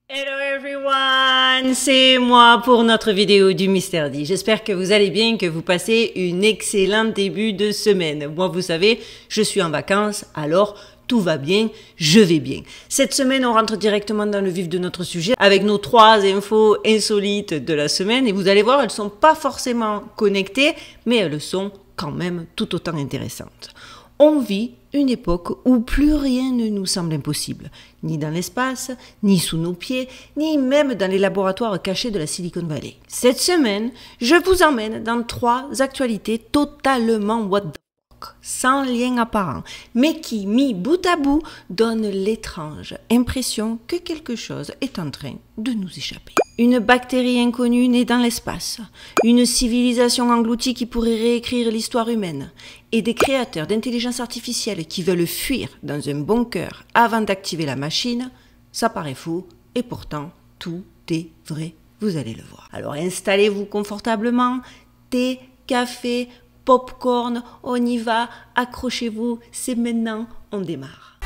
Hello everyone, c'est moi pour notre vidéo du Mystère dit. J'espère que vous allez bien, que vous passez une excellente début de semaine. Moi, vous savez, je suis en vacances, alors tout va bien, je vais bien. Cette semaine, on rentre directement dans le vif de notre sujet avec nos 3 infos insolites de la semaine. Et vous allez voir, elles sont pas forcément connectées, mais elles sont quand même tout autant intéressantes. On vit une époque où plus rien ne nous semble impossible, ni dans l'espace, ni sous nos pieds, ni même dans les laboratoires cachés de la Silicon Valley. Cette semaine, je vous emmène dans 3 actualités totalement what the fuck, sans lien apparent, mais qui, mis bout à bout, donnent l'étrange impression que quelque chose est en train de nous échapper. Une bactérie inconnue née dans l'espace, une civilisation engloutie qui pourrait réécrire l'histoire humaine, et des créateurs d'intelligence artificielle qui veulent fuir dans un bunker avant d'activer la machine, ça paraît fou, et pourtant, tout est vrai, vous allez le voir. Alors installez-vous confortablement, thé, café, popcorn, on y va, accrochez-vous, c'est maintenant, on démarre.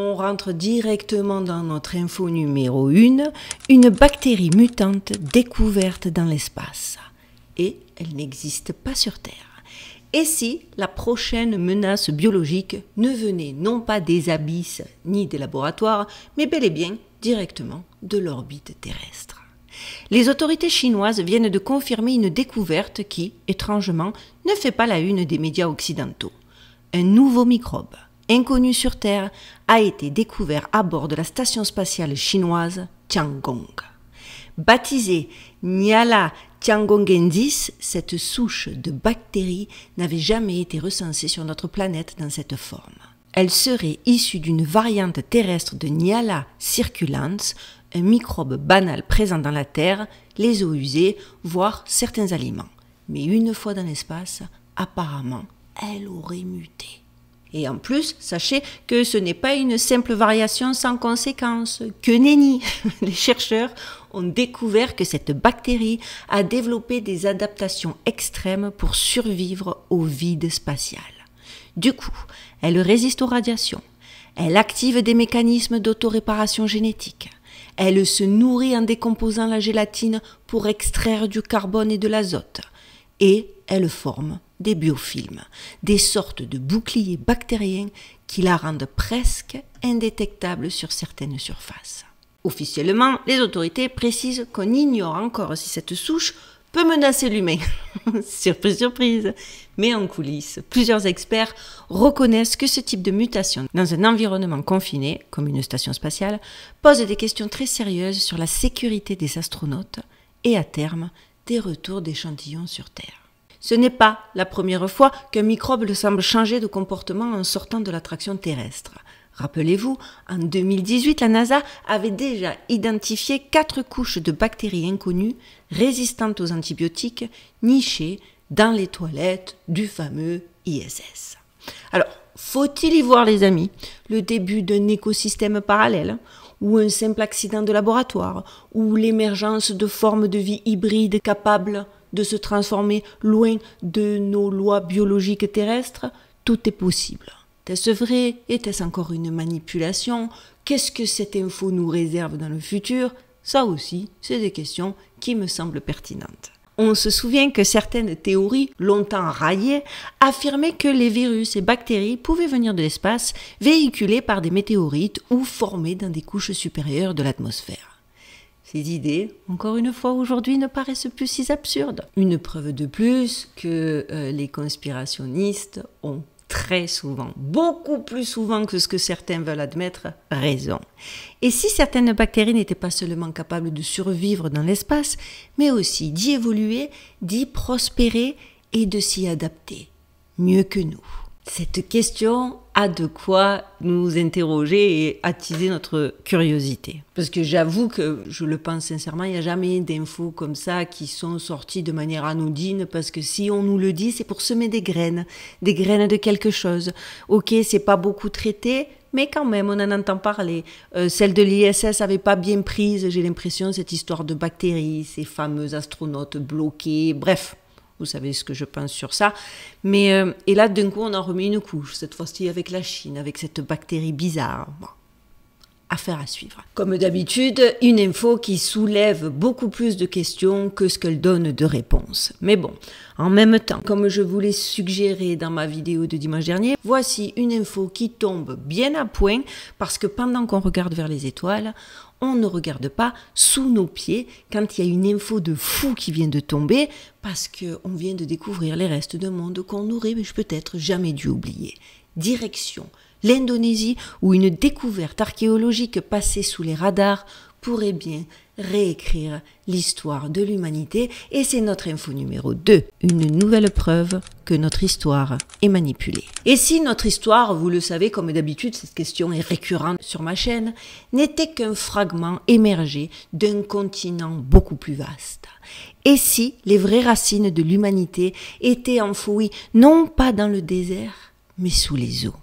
On rentre directement dans notre info numéro 1, une bactérie mutante découverte dans l'espace. Et elle n'existe pas sur Terre. Et si la prochaine menace biologique ne venait non pas des abysses ni des laboratoires, mais bel et bien directement de l'orbite terrestre? Les autorités chinoises viennent de confirmer une découverte qui, étrangement, ne fait pas la une des médias occidentaux. Un nouveau microbe, inconnu sur Terre, a été découvert à bord de la station spatiale chinoise Tiangong. Baptisée Nyala tiangonghensis, cette souche de bactéries n'avait jamais été recensée sur notre planète dans cette forme. Elle serait issue d'une variante terrestre de Nyala circulans, un microbe banal présent dans la Terre, les eaux usées, voire certains aliments. Mais une fois dans l'espace, apparemment, elle aurait muté. Et en plus, sachez que ce n'est pas une simple variation sans conséquence, que nenni. Les chercheurs ont découvert que cette bactérie a développé des adaptations extrêmes pour survivre au vide spatial. Du coup, elle résiste aux radiations, elle active des mécanismes d'autoréparation génétique, elle se nourrit en décomposant la gélatine pour extraire du carbone et de l'azote, et elle forme des biofilms, des sortes de boucliers bactériens qui la rendent presque indétectable sur certaines surfaces. Officiellement, les autorités précisent qu'on ignore encore si cette souche peut menacer l'humain. Surprise, surprise. Mais en coulisses, plusieurs experts reconnaissent que ce type de mutation dans un environnement confiné, comme une station spatiale, pose des questions très sérieuses sur la sécurité des astronautes et à terme, des retours d'échantillons sur Terre. Ce n'est pas la première fois qu'un microbe semble changer de comportement en sortant de l'attraction terrestre. Rappelez-vous, en 2018, la NASA avait déjà identifié 4 couches de bactéries inconnues résistantes aux antibiotiques nichées dans les toilettes du fameux ISS. Alors, faut-il y voir, les amis, le début d'un écosystème parallèle, ou un simple accident de laboratoire, ou l'émergence de formes de vie hybrides capables de se transformer loin de nos lois biologiques terrestres? Tout est possible. Est-ce vrai? Était-ce encore une manipulation? Qu'est-ce que cette info nous réserve dans le futur? Ça aussi, c'est des questions qui me semblent pertinentes. On se souvient que certaines théories, longtemps raillées, affirmaient que les virus et bactéries pouvaient venir de l'espace, véhiculés par des météorites ou formés dans des couches supérieures de l'atmosphère. Ces idées, encore une fois aujourd'hui, ne paraissent plus si absurdes. Une preuve de plus que les conspirationnistes ont très souvent, beaucoup plus souvent que ce que certains veulent admettre, raison. Et si certaines bactéries n'étaient pas seulement capables de survivre dans l'espace, mais aussi d'y évoluer, d'y prospérer et de s'y adapter, mieux que nous. Cette question a de quoi nous interroger et attiser notre curiosité. Parce que j'avoue que, je le pense sincèrement, il n'y a jamais d'infos comme ça qui sont sorties de manière anodine, parce que si on nous le dit, c'est pour semer des graines de quelque chose. Ok, c'est pas beaucoup traité, mais quand même, on en entend parler. Celle de l'ISS avait pas bien prise, j'ai l'impression, cette histoire de bactéries, ces fameux astronautes bloqués, bref. Vous savez ce que je pense sur ça. Mais, et là, d'un coup, on en remet une couche, cette fois-ci avec la Chine, avec cette bactérie bizarre. Bon, affaire à suivre. Comme d'habitude, une info qui soulève beaucoup plus de questions que ce qu'elle donne de réponses. Mais bon, en même temps, comme je vous l'ai suggéré dans ma vidéo de dimanche dernier, voici une info qui tombe bien à point, parce que pendant qu'on regarde vers les étoiles, on ne regarde pas sous nos pieds quand il y a une info de fou qui vient de tomber, parce qu'on vient de découvrir les restes d'un monde qu'on aurait peut-être jamais dû oublier. Direction l'Indonésie, où une découverte archéologique passée sous les radars pourrait bien réécrire l'histoire de l'humanité, et c'est notre info numéro 2, une nouvelle preuve que notre histoire est manipulée. Et si notre histoire, vous le savez, comme d'habitude, cette question est récurrente sur ma chaîne, n'était qu'un fragment émergé d'un continent beaucoup plus vaste? Et si les vraies racines de l'humanité étaient enfouies non pas dans le désert, mais sous les eaux?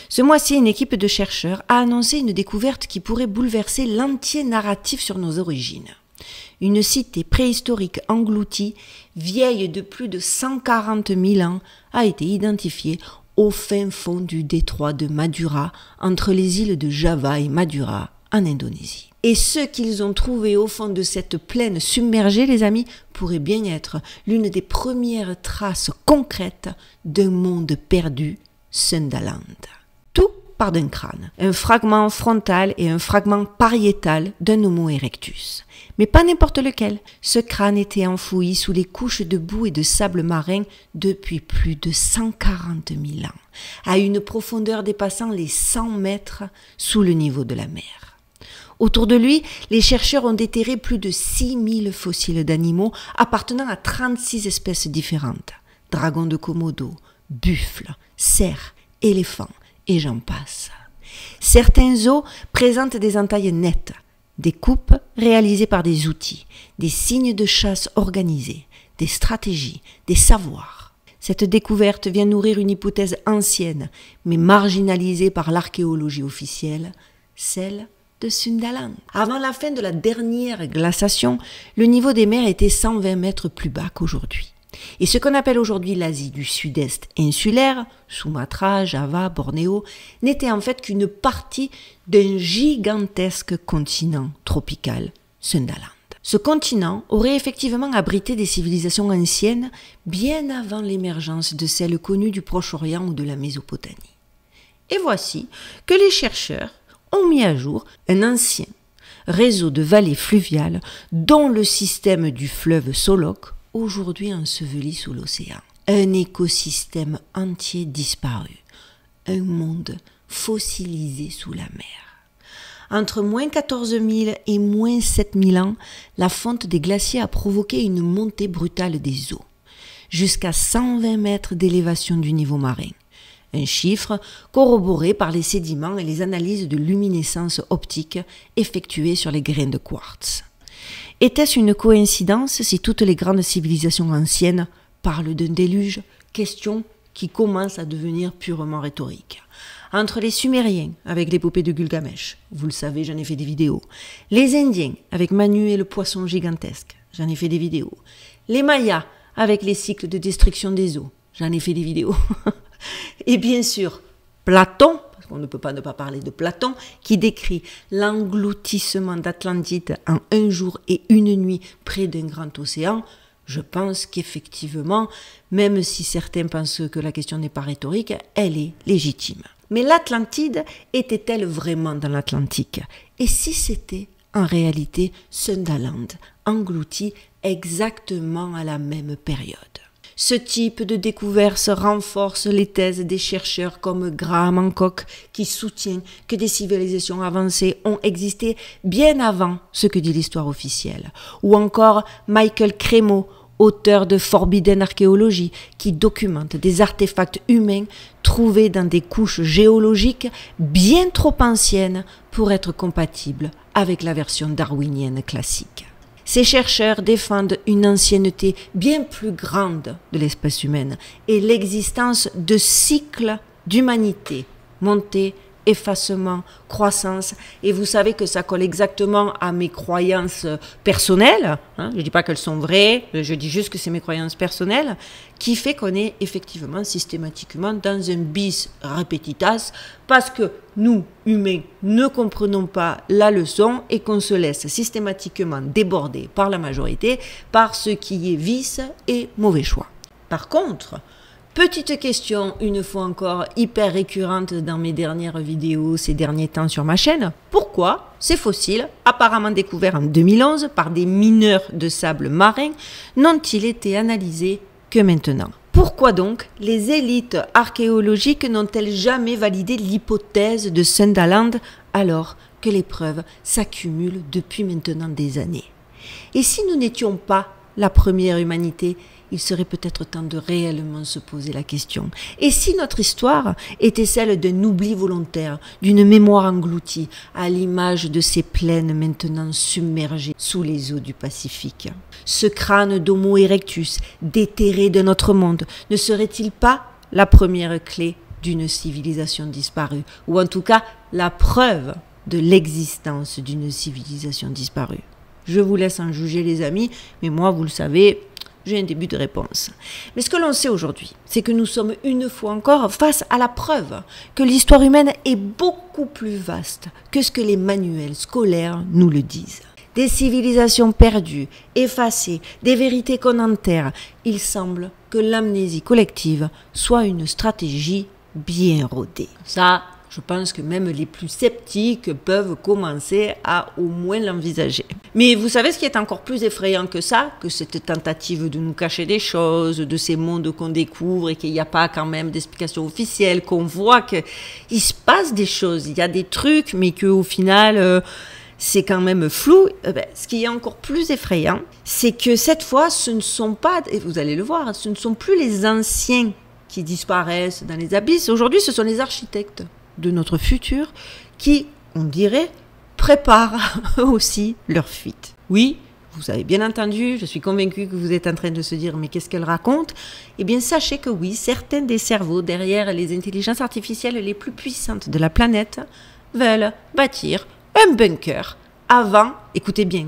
Ce mois-ci, une équipe de chercheurs a annoncé une découverte qui pourrait bouleverser l'entier narratif sur nos origines. Une cité préhistorique engloutie, vieille de plus de 140 000 ans, a été identifiée au fin fond du détroit de Madura, entre les îles de Java et Madura, en Indonésie. Et ce qu'ils ont trouvé au fond de cette plaine submergée, les amis, pourrait bien être l'une des premières traces concrètes d'un monde perdu, Sundaland. Tout part d'un crâne, un fragment frontal et un fragment pariétal d'un Homo erectus. Mais pas n'importe lequel. Ce crâne était enfoui sous les couches de boue et de sable marin depuis plus de 140 000 ans, à une profondeur dépassant les 100 mètres sous le niveau de la mer. Autour de lui, les chercheurs ont déterré plus de 6000 fossiles d'animaux appartenant à 36 espèces différentes. Dragons de Komodo, buffles, cerfs, éléphants, et j'en passe. Certains os présentent des entailles nettes, des coupes réalisées par des outils, des signes de chasse organisés, des stratégies, des savoirs. Cette découverte vient nourrir une hypothèse ancienne, mais marginalisée par l'archéologie officielle, celle de Sundaland. Avant la fin de la dernière glaciation, le niveau des mers était 120 mètres plus bas qu'aujourd'hui. Et ce qu'on appelle aujourd'hui l'Asie du Sud-Est insulaire, Sumatra, Java, Bornéo, n'était en fait qu'une partie d'un gigantesque continent tropical, Sundaland. Ce continent aurait effectivement abrité des civilisations anciennes bien avant l'émergence de celles connues du Proche-Orient ou de la Mésopotamie. Et voici que les chercheurs ont mis à jour un ancien réseau de vallées fluviales dont le système du fleuve Solok, aujourd'hui enseveli sous l'océan. Un écosystème entier disparu, un monde fossilisé sous la mer. Entre moins 14 000 et moins 7 000 ans, la fonte des glaciers a provoqué une montée brutale des eaux, jusqu'à 120 mètres d'élévation du niveau marin. Un chiffre corroboré par les sédiments et les analyses de luminescence optique effectuées sur les grains de quartz. Était-ce une coïncidence si toutes les grandes civilisations anciennes parlent d'un déluge? Question qui commence à devenir purement rhétorique. Entre les Sumériens, avec l'épopée de Gilgamesh, vous le savez, j'en ai fait des vidéos. Les Indiens, avec Manu et le poisson gigantesque, j'en ai fait des vidéos. Les Mayas, avec les cycles de destruction des eaux, j'en ai fait des vidéos. Et bien sûr, Platon, parce qu'on ne peut pas ne pas parler de Platon, qui décrit l'engloutissement d'Atlantide en un jour et une nuit près d'un grand océan. Je pense qu'effectivement, même si certains pensent que la question n'est pas rhétorique, elle est légitime. Mais l'Atlantide était-elle vraiment dans l'Atlantique? Et si c'était en réalité Sundaland, englouti exactement à la même période? Ce type de découverte renforce les thèses des chercheurs comme Graham Hancock, qui soutient que des civilisations avancées ont existé bien avant ce que dit l'histoire officielle, ou encore Michael Cremo, auteur de Forbidden Archaeology, qui documente des artefacts humains trouvés dans des couches géologiques bien trop anciennes pour être compatibles avec la version darwinienne classique. Ces chercheurs défendent une ancienneté bien plus grande de l'espèce humaine et l'existence de cycles d'humanité, montée, effacement, croissance, et vous savez que ça colle exactement à mes croyances personnelles, hein, je ne dis pas qu'elles sont vraies, je dis juste que c'est mes croyances personnelles, qui fait qu'on est effectivement systématiquement dans un bis repetitas, parce que nous, humains, ne comprenons pas la leçon et qu'on se laisse systématiquement déborder par la majorité, par ce qui est vice et mauvais choix. Par contre, petite question, une fois encore, hyper récurrente dans mes dernières vidéos ces derniers temps sur ma chaîne. Pourquoi ces fossiles, apparemment découverts en 2011 par des mineurs de sable marin, n'ont-ils été analysés que maintenant? Pourquoi donc les élites archéologiques n'ont-elles jamais validé l'hypothèse de Sundaland alors que les preuves s'accumulent depuis maintenant des années? Et si nous n'étions pas la première humanité, il serait peut-être temps de réellement se poser la question. Et si notre histoire était celle d'un oubli volontaire, d'une mémoire engloutie, à l'image de ces plaines maintenant submergées sous les eaux du Pacifique? Ce crâne d'Homo erectus, déterré de notre monde, ne serait-il pas la première clé d'une civilisation disparue? Ou en tout cas, la preuve de l'existence d'une civilisation disparue? Je vous laisse en juger les amis, mais moi, vous le savez, j'ai un début de réponse. Mais ce que l'on sait aujourd'hui, c'est que nous sommes une fois encore face à la preuve que l'histoire humaine est beaucoup plus vaste que ce que les manuels scolaires nous le disent. Des civilisations perdues, effacées, des vérités qu'on enterre. Il semble que l'amnésie collective soit une stratégie bien rodée. Ça, je pense que même les plus sceptiques peuvent commencer à au moins l'envisager. Mais vous savez ce qui est encore plus effrayant que ça, que cette tentative de nous cacher des choses, de ces mondes qu'on découvre et qu'il n'y a pas quand même d'explication officielle, qu'on voit qu'il se passe des choses, il y a des trucs, mais qu'au final, c'est quand même flou. Ce qui est encore plus effrayant, c'est que cette fois, ce ne sont pas, et vous allez le voir, ce ne sont plus les anciens qui disparaissent dans les abysses. Aujourd'hui, ce sont les architectes de notre futur qui, on dirait, préparent aussi leur fuite. Oui, vous avez bien entendu, je suis convaincue que vous êtes en train de se dire « mais qu'est-ce qu'elle raconte ?» Eh bien, sachez que oui, certains des cerveaux derrière les intelligences artificielles les plus puissantes de la planète veulent bâtir un bunker avant, écoutez bien,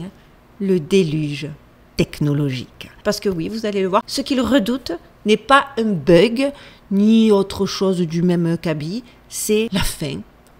le déluge technologique. Parce que oui, vous allez le voir, ce qu'ils redoutent n'est pas un bug, ni autre chose du même cabis, c'est la fin,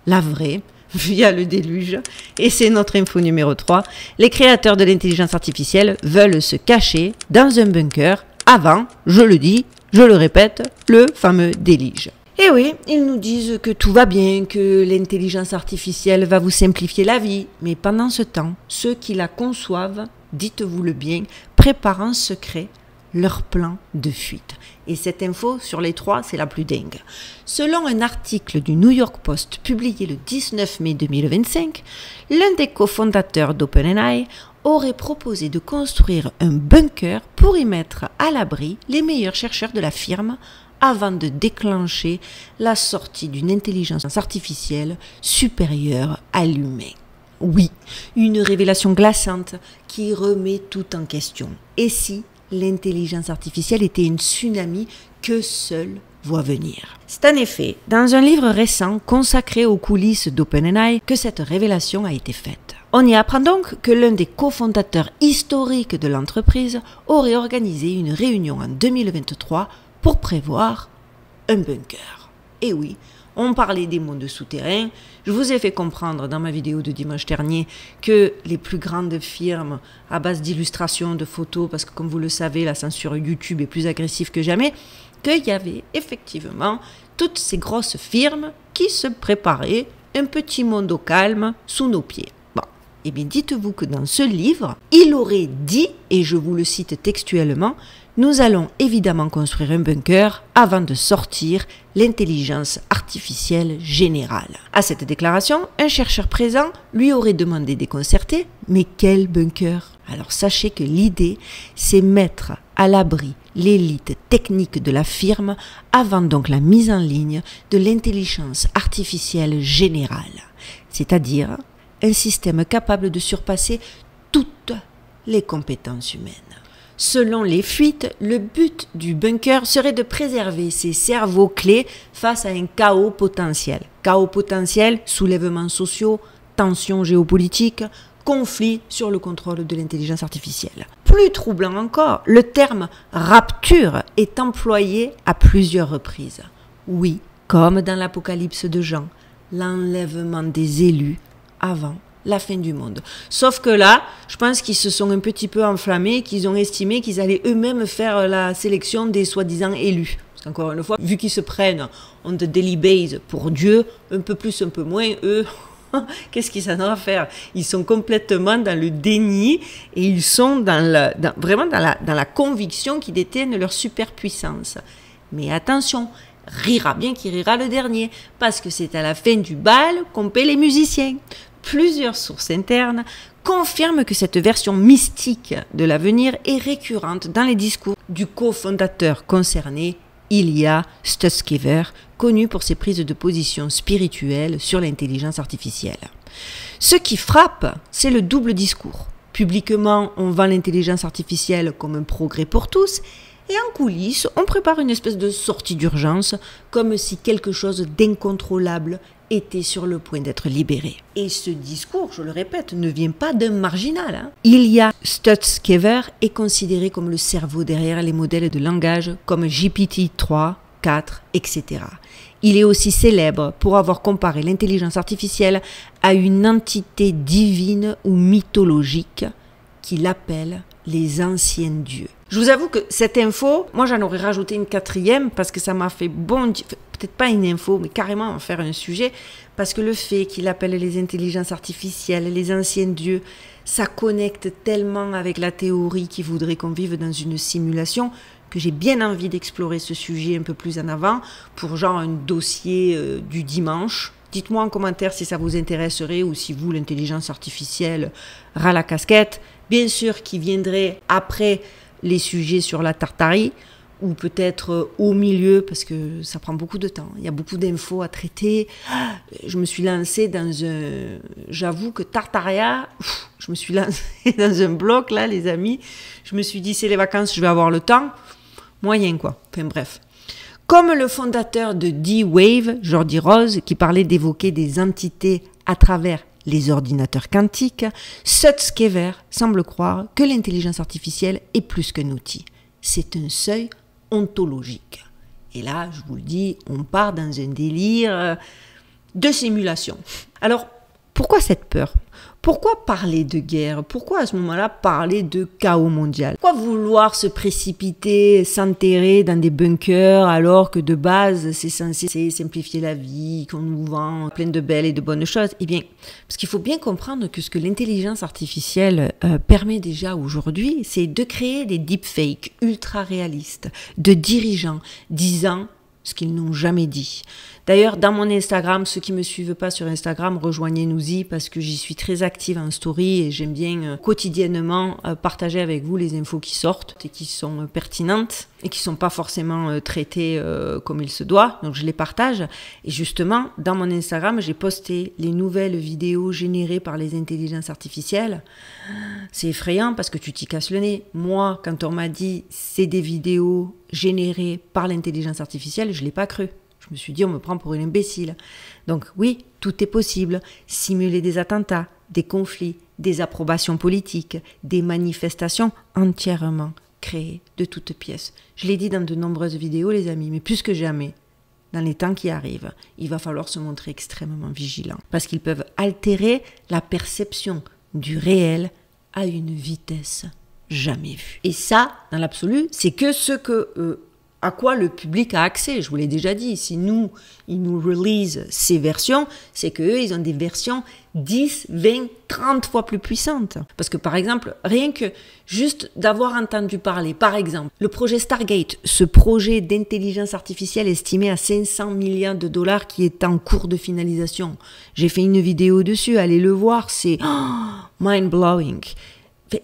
la vraie, via le déluge. Et c'est notre info numéro 3. Les créateurs de l'intelligence artificielle veulent se cacher dans un bunker avant, je le dis, je le répète, le fameux déluge. Et oui, ils nous disent que tout va bien, que l'intelligence artificielle va vous simplifier la vie. Mais pendant ce temps, ceux qui la conçoivent, dites-vous-le bien, préparent en secret leur plan de fuite. Et cette info sur les 3, c'est la plus dingue. Selon un article du New York Post publié le 19 mai 2025, l'un des cofondateurs d'OpenAI aurait proposé de construire un bunker pour y mettre à l'abri les meilleurs chercheurs de la firme avant de déclencher la sortie d'une intelligence artificielle supérieure à l'humain. Oui, une révélation glaçante qui remet tout en question. Et si l'intelligence artificielle était une tsunami que seule voit venir? C'est en effet dans un livre récent consacré aux coulisses d'OpenAI que cette révélation a été faite. On y apprend donc que l'un des cofondateurs historiques de l'entreprise aurait organisé une réunion en 2023 pour prévoir un bunker. Et oui, on parlait des mondes souterrains. Je vous ai fait comprendre dans ma vidéo de dimanche dernier que les plus grandes firmes à base d'illustrations, de photos, parce que comme vous le savez, la censure YouTube est plus agressive que jamais, qu'il y avait effectivement toutes ces grosses firmes qui se préparaient un petit monde au calme sous nos pieds. Bon, eh bien dites-vous que dans ce livre, il aurait dit, et je vous le cite textuellement, nous allons évidemment construire un bunker avant de sortir l'intelligence artificielle générale. À cette déclaration, un chercheur présent lui aurait demandé déconcerté, mais quel bunker? Alors sachez que l'idée, c'est mettre à l'abri l'élite technique de la firme avant donc la mise en ligne de l'intelligence artificielle générale, c'est-à-dire un système capable de surpasser toutes les compétences humaines. Selon les fuites, le but du bunker serait de préserver ses cerveaux clés face à un chaos potentiel. Chaos potentiel, soulèvements sociaux, tensions géopolitiques, conflits sur le contrôle de l'intelligence artificielle. Plus troublant encore, le terme « rapture » est employé à plusieurs reprises. Oui, comme dans l'Apocalypse de Jean, l'enlèvement des élus avant la fin du monde. Sauf que là, je pense qu'ils se sont un petit peu enflammés, qu'ils ont estimé qu'ils allaient eux-mêmes faire la sélection des soi-disant élus. Parce qu'encore une fois, vu qu'ils se prennent on the daily base pour Dieu, un peu plus, un peu moins, eux, qu'est-ce qu'ils en ont à faire? Ils sont complètement dans le déni et ils sont vraiment dans la conviction qu'ils détiennent leur superpuissance. Mais attention, rira bien qui rira le dernier, parce que c'est à la fin du bal qu'on paie les musiciens. Plusieurs sources internes confirment que cette version mystique de l'avenir est récurrente dans les discours du cofondateur concerné, Ilya Sutskever, connu pour ses prises de position spirituelles sur l'intelligence artificielle. Ce qui frappe, c'est le double discours. Publiquement, on vend l'intelligence artificielle comme un progrès pour tous, et en coulisses, on prépare une espèce de sortie d'urgence, comme si quelque chose d'incontrôlable était sur le point d'être libéré. Et ce discours, je le répète, ne vient pas d'un marginal. Ilya Sutskever est considéré comme le cerveau derrière les modèles de langage comme GPT-3, 4, etc. Il est aussi célèbre pour avoir comparé l'intelligence artificielle à une entité divine ou mythologique qu'il appelle les anciens dieux. Je vous avoue que cette info, moi j'en aurais rajouté une quatrième parce que ça m'a fait bondir, peut-être pas une info, mais carrément en faire un sujet, parce que le fait qu'il appelle les intelligences artificielles, les anciens dieux, ça connecte tellement avec la théorie qui voudrait qu'on vive dans une simulation que j'ai bien envie d'explorer ce sujet un peu plus en avant pour genre un dossier du dimanche. Dites-moi en commentaire si ça vous intéresserait ou si vous, l'intelligence artificielle, ras la casquette. Bien sûr qui viendrait après les sujets sur la Tartarie ou peut-être au milieu parce que ça prend beaucoup de temps. Il y a beaucoup d'infos à traiter. Je me suis lancée dans un... J'avoue que Tartaria, je me suis lancée dans un bloc là les amis. Je me suis dit c'est les vacances, je vais avoir le temps. Moyen quoi. Enfin bref. Comme le fondateur de D-Wave, Jordi Rose, qui parlait d'évoquer des entités à travers les ordinateurs quantiques, Sutskever semble croire que l'intelligence artificielle est plus qu'un outil. C'est un seuil ontologique. Et là, je vous le dis, on part dans un délire de simulation. Alors, pourquoi cette peur ? Pourquoi parler de guerre? Pourquoi à ce moment-là parler de chaos mondial? Pourquoi vouloir se précipiter, s'enterrer dans des bunkers alors que de base c'est censé simplifier la vie, qu'on nous vend plein de belles et de bonnes choses? Eh bien, parce qu'il faut bien comprendre que ce que l'intelligence artificielle permet déjà aujourd'hui, c'est de créer des deepfakes ultra réalistes de dirigeants disant ce qu'ils n'ont jamais dit. D'ailleurs, dans mon Instagram, ceux qui ne me suivent pas sur Instagram, rejoignez-nous-y parce que j'y suis très active en story et j'aime bien quotidiennement partager avec vous les infos qui sortent et qui sont pertinentes et qui ne sont pas forcément traitées comme il se doit. Donc je les partage. Et justement, dans mon Instagram, j'ai posté les nouvelles vidéos générées par les intelligences artificielles. C'est effrayant parce que tu t'y casses le nez. Moi, quand on m'a dit c'est des vidéos générées par l'intelligence artificielle, je ne l'ai pas cru. Je me suis dit, on me prend pour une imbécile. Donc oui, tout est possible. Simuler des attentats, des conflits, des approbations politiques, des manifestations entièrement créées de toutes pièces. Je l'ai dit dans de nombreuses vidéos, les amis, mais plus que jamais, dans les temps qui arrivent, il va falloir se montrer extrêmement vigilant. Parce qu'ils peuvent altérer la perception du réel à une vitesse jamais vue. Et ça, dans l'absolu, c'est que ce que... à quoi le public a accès. Je vous l'ai déjà dit, si nous, ils nous release ces versions, c'est qu'eux, ils ont des versions 10, 20, 30 fois plus puissantes. Parce que par exemple, rien que juste d'avoir entendu parler, par exemple, le projet Stargate, ce projet d'intelligence artificielle estimé à 500 milliards de dollars qui est en cours de finalisation. J'ai fait une vidéo dessus, allez le voir, c'est mind-blowing.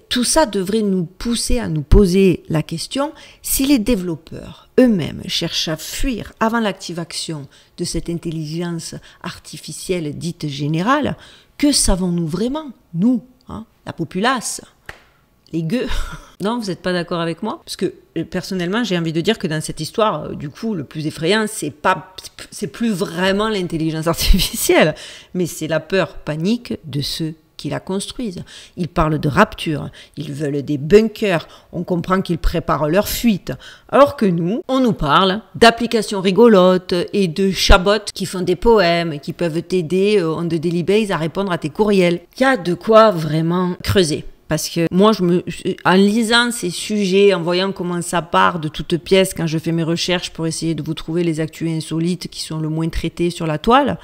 Tout ça devrait nous pousser à nous poser la question, si les développeurs eux-mêmes cherchent à fuir avant l'activation de cette intelligence artificielle dite générale, que savons-nous vraiment, nous, la populace, les gueux? Non, vous n'êtes pas d'accord avec moi? Parce que personnellement, j'ai envie de dire que dans cette histoire, du coup, le plus effrayant, c'est plus vraiment l'intelligence artificielle, mais c'est la peur panique de ceux qui la construisent. Ils parlent de rapture, ils veulent des bunkers, on comprend qu'ils préparent leur fuite. Alors que nous, on nous parle d'applications rigolotes et de chabots qui font des poèmes, qui peuvent t'aider on the daily basis à répondre à tes courriels. Il y a de quoi vraiment creuser. Parce que moi, en lisant ces sujets, en voyant comment ça part de toutes pièces, quand je fais mes recherches pour essayer de vous trouver les actus insolites qui sont le moins traités sur la toile,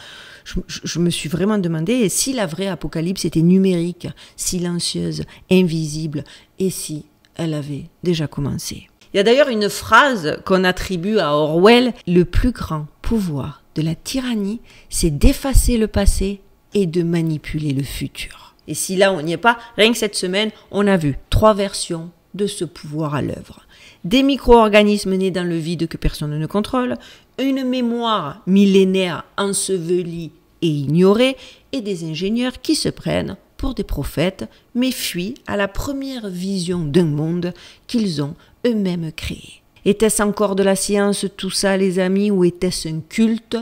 je me suis vraiment demandé, et si la vraie apocalypse était numérique, silencieuse, invisible, et si elle avait déjà commencé? Il y a d'ailleurs une phrase qu'on attribue à Orwell, le plus grand pouvoir de la tyrannie, c'est d'effacer le passé et de manipuler le futur. Et si là on n'y est pas, rien que cette semaine, on a vu 3 versions de ce pouvoir à l'œuvre. Des micro-organismes nés dans le vide que personne ne contrôle, une mémoire millénaire ensevelie et ignorée, et des ingénieurs qui se prennent pour des prophètes, mais fuient à la première vision d'un monde qu'ils ont eux-mêmes créé. Était-ce encore de la science tout ça, les amis, ou était-ce un culte?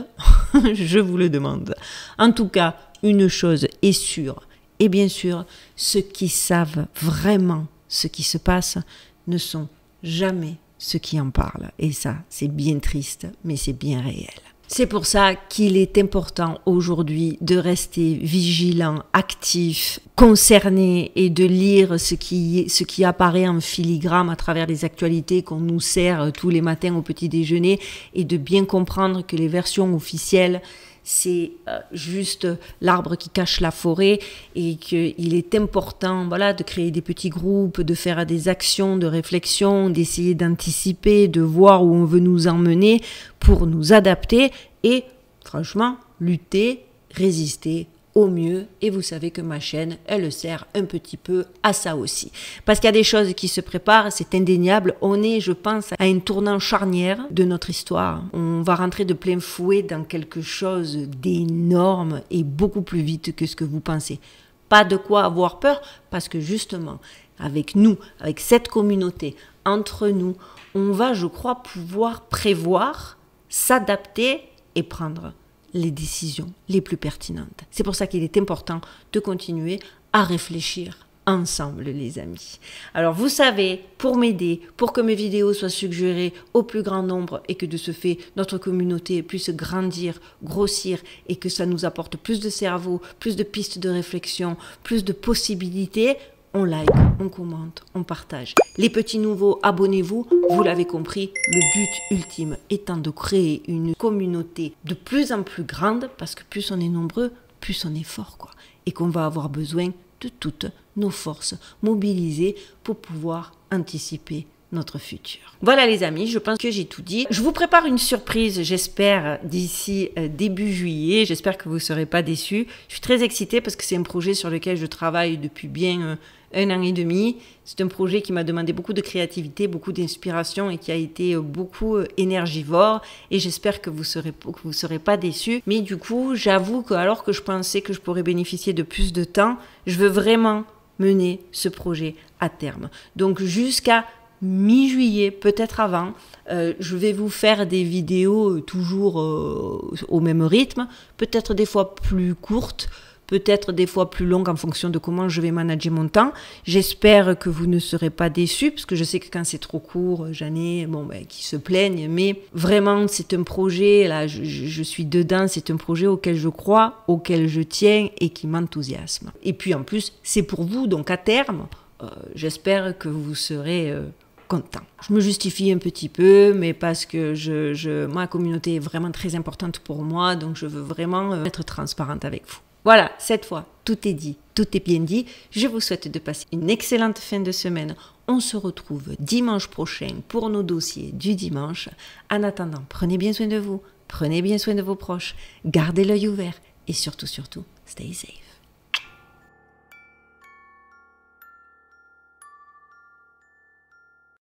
Je vous le demande. En tout cas, une chose est sûre, et bien sûr, ceux qui savent vraiment ce qui se passe ne sont jamais ceux qui en parlent. Et ça, c'est bien triste, mais c'est bien réel. C'est pour ça qu'il est important aujourd'hui de rester vigilant, actif, concerné et de lire ce qui apparaît en filigrane à travers les actualités qu'on nous sert tous les matins au petit déjeuner et de bien comprendre que les versions officielles, c'est juste l'arbre qui cache la forêt et qu'il est important de créer des petits groupes, de faire des actions de réflexion, d'essayer d'anticiper, de voir où on veut nous emmener pour nous adapter et franchement lutter, résister au mieux. Et vous savez que ma chaîne, elle sert un petit peu à ça aussi. Parce qu'il y a des choses qui se préparent, c'est indéniable. On est, je pense, à un tournant charnière de notre histoire. On va rentrer de plein fouet dans quelque chose d'énorme et beaucoup plus vite que ce que vous pensez. Pas de quoi avoir peur, parce que justement, avec nous, avec cette communauté, entre nous, on va, je crois, pouvoir prévoir, s'adapter et prendre les décisions les plus pertinentes. C'est pour ça qu'il est important de continuer à réfléchir ensemble, les amis. Alors, vous savez, pour m'aider, pour que mes vidéos soient suggérées au plus grand nombre et que de ce fait, notre communauté puisse grandir, grossir et que ça nous apporte plus de cerveau, plus de pistes de réflexion, plus de possibilités, on like, on commente, on partage. Les petits nouveaux, abonnez-vous. Vous l'avez compris, le but ultime étant de créer une communauté de plus en plus grande, parce que plus on est nombreux, plus on est fort, quoi. Et qu'on va avoir besoin de toutes nos forces mobilisées pour pouvoir anticiper notre futur. Voilà les amis, je pense que j'ai tout dit. Je vous prépare une surprise, j'espère, d'ici début juillet. J'espère que vous ne serez pas déçus. Je suis très excitée parce que c'est un projet sur lequel je travaille depuis bien 1 an et demi. C'est un projet qui m'a demandé beaucoup de créativité, beaucoup d'inspiration et qui a été beaucoup énergivore. Et j'espère que vous serez pas déçus. Mais du coup, j'avoue que alors que je pensais que je pourrais bénéficier de plus de temps, je veux vraiment mener ce projet à terme. Donc jusqu'à mi-juillet, peut-être avant, je vais vous faire des vidéos toujours au même rythme, peut-être des fois plus courtes, peut-être des fois plus longues en fonction de comment je vais manager mon temps. J'espère que vous ne serez pas déçus, parce que je sais que quand c'est trop court, j'en ai qui se plaignent, mais vraiment c'est un projet, là je suis dedans, c'est un projet auquel je crois, auquel je tiens et qui m'enthousiasme. Et puis en plus, c'est pour vous, donc à terme, j'espère que vous serez content. Je me justifie un petit peu, mais parce que ma communauté est vraiment très importante pour moi, donc je veux vraiment être transparente avec vous. Voilà, cette fois, tout est dit, tout est bien dit. Je vous souhaite de passer une excellente fin de semaine. On se retrouve dimanche prochain pour nos dossiers du dimanche. En attendant, prenez bien soin de vous, prenez bien soin de vos proches, gardez l'œil ouvert et surtout, stay safe.